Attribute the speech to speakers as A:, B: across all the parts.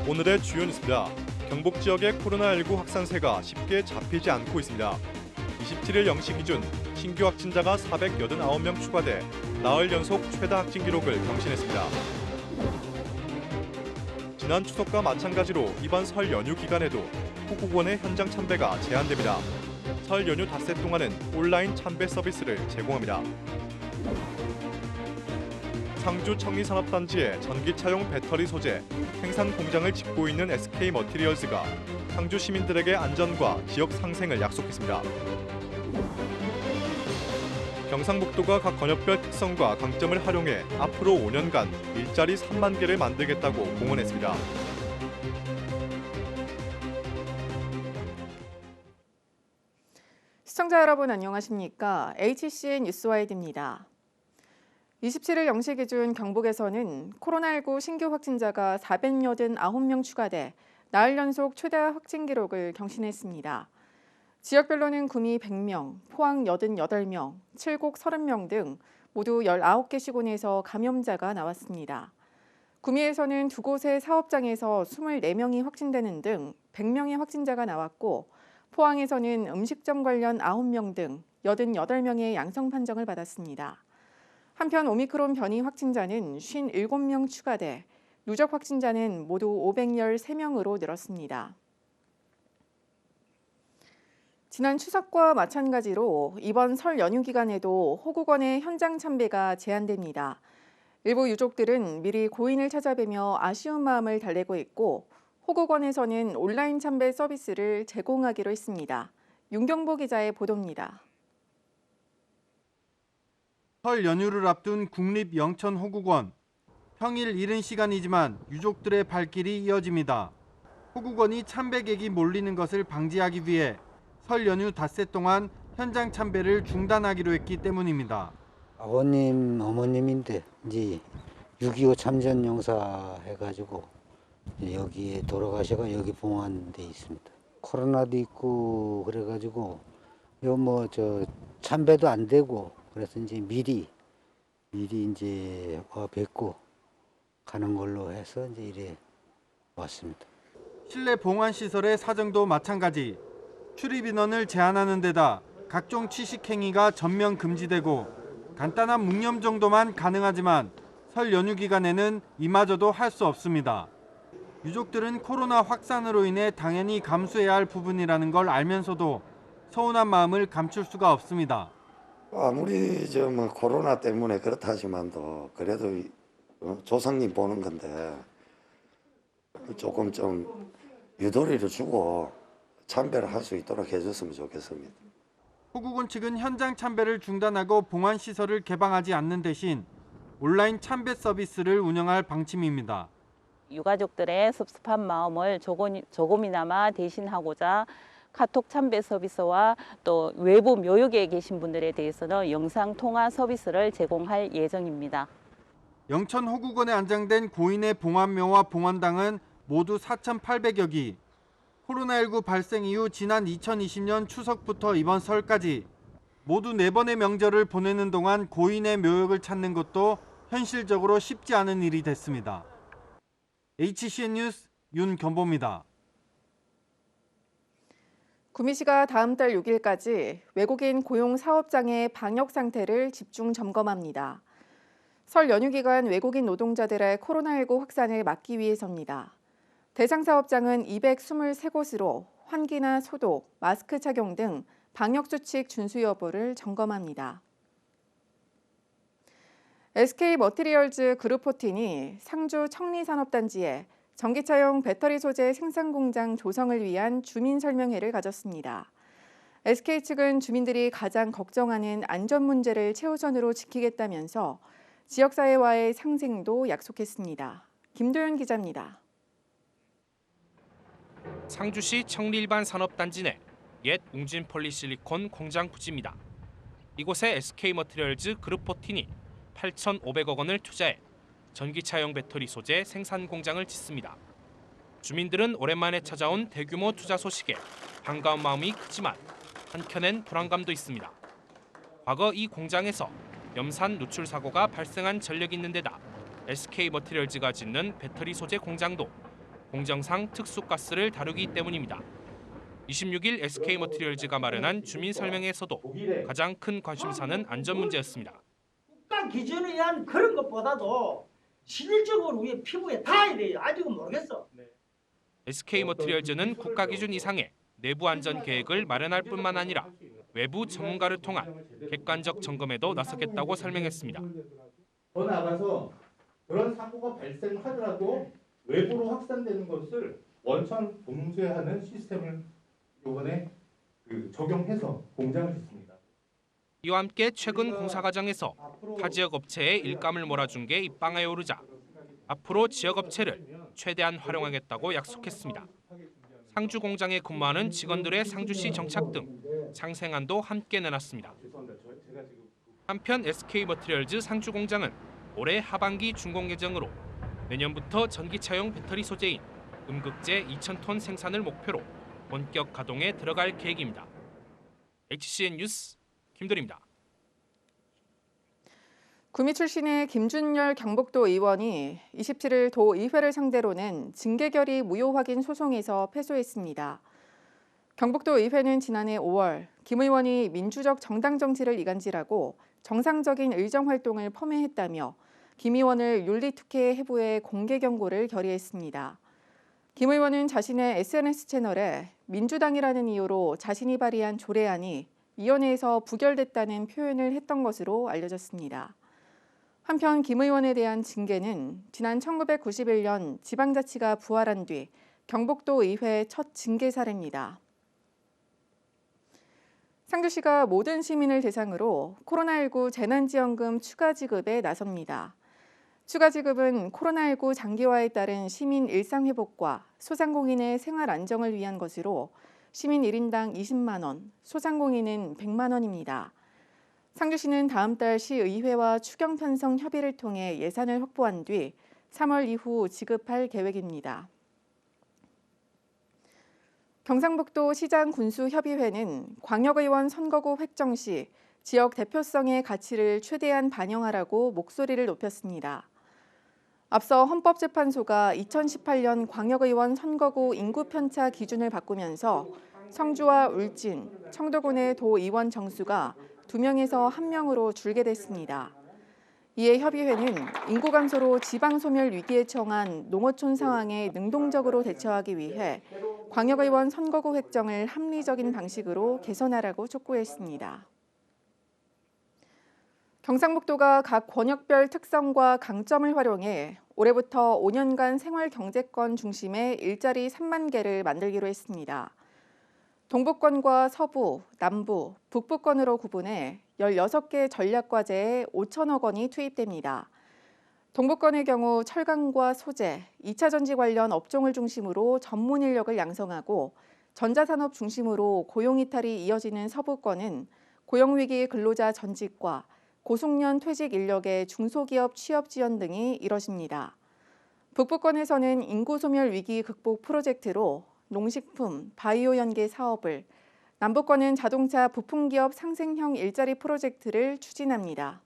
A: 오늘의 주요 뉴스입니다. 경북 지역의 코로나19 확산세가 쉽게 잡히지 않고 있습니다. 27일 0시 기준 신규 확진자가 489명 추가돼 나흘 연속 최다 확진 기록을 경신했습니다. 지난 추석과 마찬가지로 이번 설 연휴 기간에도 호국원의 현장 참배가 제한됩니다. 설 연휴 닷새 동안은 온라인 참배 서비스를 제공합니다. 상주 청리산업단지의 전기차용 배터리 소재 생산 공장을 짓고 있는 SK머티리얼즈가 상주 시민들에게 안전과 지역 상생을 약속했습니다. 경상북도가 각 권역별 특성과 강점을 활용해 앞으로 5년간 일자리 3만 개를 만들겠다고 공언했습니다.
B: 시청자 여러분 안녕하십니까? HCN 뉴스와이드입니다. 27일 0시 기준 경북에서는 코로나19 신규 확진자가 489명 추가돼 나흘 연속 최다 확진 기록을 경신했습니다. 지역별로는 구미 100명, 포항 88명, 칠곡 30명 등 모두 19개 시군에서 감염자가 나왔습니다. 구미에서는 두 곳의 사업장에서 24명이 확진되는 등 100명의 확진자가 나왔고 포항에서는 음식점 관련 9명 등 88명의 양성 판정을 받았습니다. 한편 오미크론 변이 확진자는 57명 추가돼 누적 확진자는 모두 513명으로 늘었습니다. 지난 추석과 마찬가지로 이번 설 연휴 기간에도 호국원의 현장 참배가 제한됩니다. 일부 유족들은 미리 고인을 찾아뵈며 아쉬운 마음을 달래고 있고 호국원에서는 온라인 참배 서비스를 제공하기로 했습니다. 윤경보 기자의 보도입니다.
C: 설 연휴를 앞둔 국립 영천 호국원. 평일 이른 시간이지만 유족들의 발길이 이어집니다. 호국원이 참배객이 몰리는 것을 방지하기 위해 설 연휴 닷새 동안 현장 참배를 중단하기로 했기 때문입니다.
D: 아버님, 어머님인데 이제 6.25 참전 용사 해가지고 여기에 돌아가셔가 여기 봉안돼 있습니다. 코로나도 있고 그래가지고 참배도 안 되고 그래서 이제 미리 이제 와 뵙고 가는 걸로 해서 이제 이래 왔습니다.
C: 실내 봉안 시설의 사정도 마찬가지. 출입 인원을 제한하는 데다 각종 취식 행위가 전면 금지되고 간단한 묵념 정도만 가능하지만 설 연휴 기간에는 이마저도 할 수 없습니다. 유족들은 코로나 확산으로 인해 당연히 감수해야 할 부분이라는 걸 알면서도 서운한 마음을 감출 수가 없습니다.
E: 아무리 코로나 때문에 그렇다 하지만도 그래도 조상님 보는 건데 조금 좀 유도리를 주고 참배를 할 수 있도록 해줬으면 좋겠습니다.
C: 호국원 측은 현장 참배를 중단하고 봉안 시설을 개방하지 않는 대신 온라인 참배 서비스를 운영할 방침입니다.
F: 유가족들의 섭섭한 마음을 조금이나마 대신하고자 카톡 참배 서비스와 또 외부 묘역에 계신 분들에 대해서는 영상 통화 서비스를 제공할 예정입니다.
C: 영천 호국원에 안장된 고인의 봉안묘와 봉안당은 모두 4,800여 기. 코로나19 발생 이후 지난 2020년 추석부터 이번 설까지 모두 4번의 명절을 보내는 동안 고인의 묘역을 찾는 것도 현실적으로 쉽지 않은 일이 됐습니다. HCN 뉴스 윤견보입니다.
B: 구미시가 다음 달 6일까지 외국인 고용 사업장의 방역 상태를 집중 점검합니다. 설 연휴 기간 외국인 노동자들의 코로나19 확산을 막기 위해서입니다. 대상 사업장은 223곳으로 환기나 소독, 마스크 착용 등 방역수칙 준수 여부를 점검합니다. SK머티리얼즈 그룹14이 상주 청리산업단지에 전기차용 배터리 소재 생산 공장 조성을 위한 주민 설명회를 가졌습니다. SK 측은 주민들이 가장 걱정하는 안전 문제를 최우선으로 지키겠다면서 지역사회와의 상생도 약속했습니다. 김도현 기자입니다.
G: 상주시 청리일반 산업단지 내 옛 웅진 폴리실리콘 공장 부지입니다. 이곳에 SK머티리얼즈 그룹14이 8,500억 원을 투자해 전기차용 배터리 소재 생산 공장을 짓습니다. 주민들은 오랜만에 찾아온 대규모 투자 소식에 반가운 마음이 크지만 한켠엔 불안감도 있습니다. 과거 이 공장에서 염산 누출 사고가 발생한 전력이 있는 데다 SK머티리얼즈가 짓는 배터리 소재 공장도 공정상 특수가스를 다루기 때문입니다. 26일 SK머티리얼즈가 마련한 주민 설명회에서도 가장 큰 관심사는 안전 문제였습니다.
H: 국가 기준에 의한 그런 것보다도 실질적으로 우리 피부에 닿아야 돼요. 아직은 모르겠어.
G: SK머티리얼즈는 국가 기준 이상의 내부 안전 계획을 마련할 뿐만 아니라 외부 전문가를 통한 객관적 점검에도 나서겠다고 설명했습니다.
I: 더 나아가서 그런 사고가 발생하더라도 외부로 확산되는 것을 원천 봉쇄하는 시스템을 이번에 적용해서 공장을 짓습니다.
G: 이와 함께 최근 공사 과정에서 타 지역 업체에 일감을 몰아준 게 입방아에 오르자 앞으로 지역 업체를 최대한 활용하겠다고 약속했습니다. 상주 공장에 근무하는 직원들의 상주시 정착 등 상생안도 함께 내놨습니다. 한편 SK머티리얼즈 상주 공장은 올해 하반기 준공 예정으로 내년부터 전기차용 배터리 소재인 음극재 2,000톤 생산을 목표로 본격 가동에 들어갈 계획입니다. HCN 뉴스 김도리입니다.
B: 구미 출신의 김준열 경북도 의원이 27일 도의회를 상대로 낸 징계결의 무효 확인 소송에서 패소했습니다. 경북도 의회는 지난해 5월 김 의원이 민주적 정당 정치를 이간질하고 정상적인 의정 활동을 폄훼했다며 김 의원을 윤리특혜 해부해 공개 경고를 결의했습니다. 김 의원은 자신의 SNS 채널에 민주당이라는 이유로 자신이 발의한 조례안이 위원회에서 부결됐다는 표현을 했던 것으로 알려졌습니다. 한편 김 의원에 대한 징계는 지난 1991년 지방자치가 부활한 뒤 경북도 의회 첫 징계 사례입니다. 상주시가 모든 시민을 대상으로 코로나19 재난지원금 추가 지급에 나섭니다. 추가 지급은 코로나19 장기화에 따른 시민 일상 회복과 소상공인의 생활 안정을 위한 것으로 시민 1인당 20만 원, 소상공인은 100만 원입니다. 상주시는 다음 달 시의회와 추경 편성 협의를 통해 예산을 확보한 뒤 3월 이후 지급할 계획입니다. 경상북도 시장군수협의회는 광역의원 선거구 획정 시 지역 대표성의 가치를 최대한 반영하라고 목소리를 높였습니다. 앞서 헌법재판소가 2018년 광역의원 선거구 인구 편차 기준을 바꾸면서 성주와 울진, 청도군의 도의원 정수가 2명에서 1명으로 줄게 됐습니다. 이에 협의회는 인구 감소로 지방 소멸 위기에 처한 농어촌 상황에 능동적으로 대처하기 위해 광역의원 선거구 획정을 합리적인 방식으로 개선하라고 촉구했습니다. 경상북도가 각 권역별 특성과 강점을 활용해 올해부터 5년간 생활경제권 중심의 일자리 3만 개를 만들기로 했습니다. 동부권과 서부, 남부, 북부권으로 구분해 16개 전략과제에 5천억 원이 투입됩니다. 동부권의 경우 철강과 소재, 2차 전지 관련 업종을 중심으로 전문 인력을 양성하고 전자산업 중심으로 고용 이탈이 이어지는 서부권은 고용위기 근로자 전직과 고숙련 퇴직 인력의 중소기업 취업 지원 등이 이뤄집니다. 북부권에서는 인구 소멸 위기 극복 프로젝트로 농식품, 바이오 연계 사업을, 남부권은 자동차 부품기업 상생형 일자리 프로젝트를 추진합니다.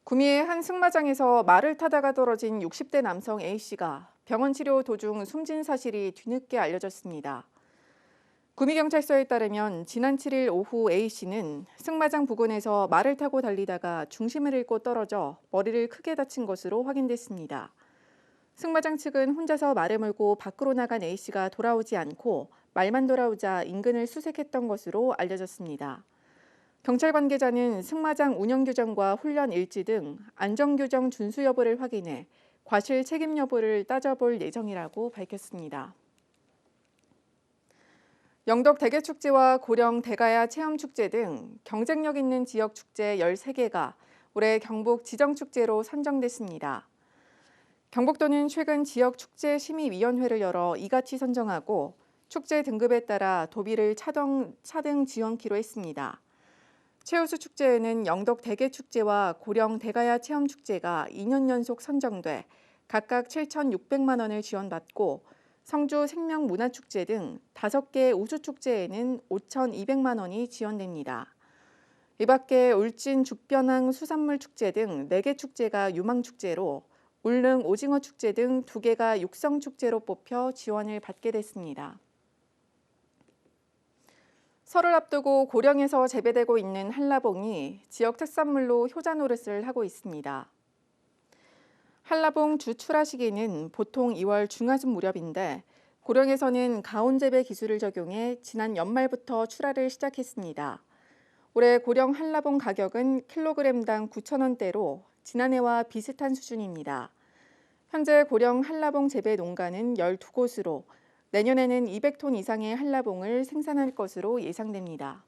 B: 구미의 한 승마장에서 말을 타다가 떨어진 60대 남성 A씨가 병원 치료 도중 숨진 사실이 뒤늦게 알려졌습니다. 구미경찰서에 따르면 지난 7일 오후 A씨는 승마장 부근에서 말을 타고 달리다가 중심을 잃고 떨어져 머리를 크게 다친 것으로 확인됐습니다. 승마장 측은 혼자서 말을 몰고 밖으로 나간 A씨가 돌아오지 않고 말만 돌아오자 인근을 수색했던 것으로 알려졌습니다. 경찰 관계자는 승마장 운영 규정과 훈련 일지 등 안전 규정 준수 여부를 확인해 과실 책임 여부를 따져볼 예정이라고 밝혔습니다. 영덕 대게축제와 고령 대가야 체험축제 등 경쟁력 있는 지역 축제 13개가 올해 경북 지정축제로 선정됐습니다. 경북도는 최근 지역축제심의위원회를 열어 이같이 선정하고 축제 등급에 따라 도비를 차등 지원키로 했습니다. 최우수 축제에는 영덕 대게축제와 고령 대가야 체험축제가 2년 연속 선정돼 각각 7,600만 원을 지원받고 성주 생명문화축제 등 5개 우수축제에는 5,200만 원이 지원됩니다. 이 밖에 울진 죽변항 수산물 축제 등 4개 축제가 유망축제로 울릉 오징어 축제 등 2개가 육성축제로 뽑혀 지원을 받게 됐습니다. 설을 앞두고 고령에서 재배되고 있는 한라봉이 지역 특산물로 효자 노릇을 하고 있습니다. 한라봉 주 출하 시기는 보통 2월 중하순 무렵인데 고령에서는 가온 재배 기술을 적용해 지난 연말부터 출하를 시작했습니다. 올해 고령 한라봉 가격은 킬로그램당 9,000원대로 지난해와 비슷한 수준입니다. 현재 고령 한라봉 재배 농가는 12곳으로 내년에는 200톤 이상의 한라봉을 생산할 것으로 예상됩니다.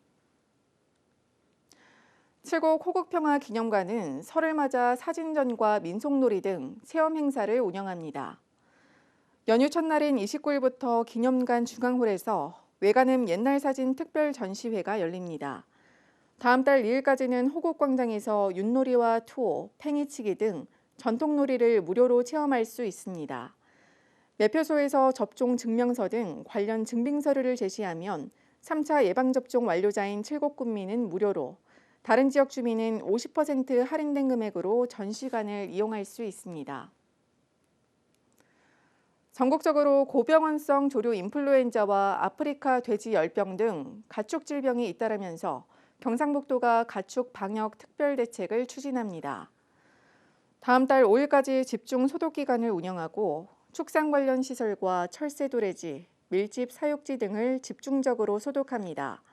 B: 칠곡 호국평화 기념관은 설을 맞아 사진전과 민속놀이 등 체험 행사를 운영합니다. 연휴 첫날인 29일부터 기념관 중앙홀에서 외관음 옛날 사진 특별 전시회가 열립니다. 다음 달 2일까지는 호국광장에서 윷놀이와 투어, 팽이치기 등 전통놀이를 무료로 체험할 수 있습니다. 매표소에서 접종 증명서 등 관련 증빙 서류를 제시하면 3차 예방접종 완료자인 칠곡 군민은 무료로, 다른 지역 주민은 50% 할인된 금액으로 전시관을 이용할 수 있습니다. 전국적으로 고병원성 조류 인플루엔자와 아프리카 돼지 열병 등 가축 질병이 잇따르면서 경상북도가 가축 방역 특별 대책을 추진합니다. 다음 달 5일까지 집중 소독 기간을 운영하고 축산 관련 시설과 철새 도래지, 밀집 사육지 등을 집중적으로 소독합니다.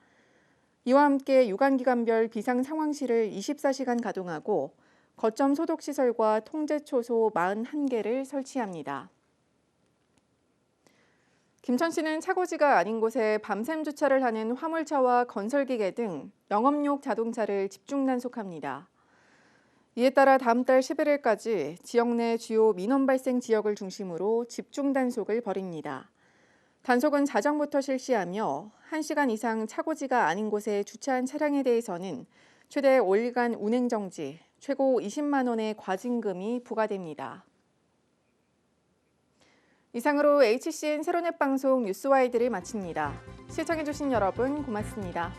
B: 이와 함께 유관기관별 비상상황실을 24시간 가동하고 거점 소독시설과 통제초소 41개를 설치합니다. 김천시는 차고지가 아닌 곳에 밤샘 주차를 하는 화물차와 건설기계 등 영업용 자동차를 집중 단속합니다. 이에 따라 다음 달 11일까지 지역 내 주요 민원 발생 지역을 중심으로 집중 단속을 벌입니다. 단속은 자정부터 실시하며 1시간 이상 차고지가 아닌 곳에 주차한 차량에 대해서는 최대 5일간 운행정지, 최고 20만 원의 과징금이 부과됩니다. 이상으로 HCN 세로넷 방송 뉴스와이드를 마칩니다. 시청해주신 여러분 고맙습니다.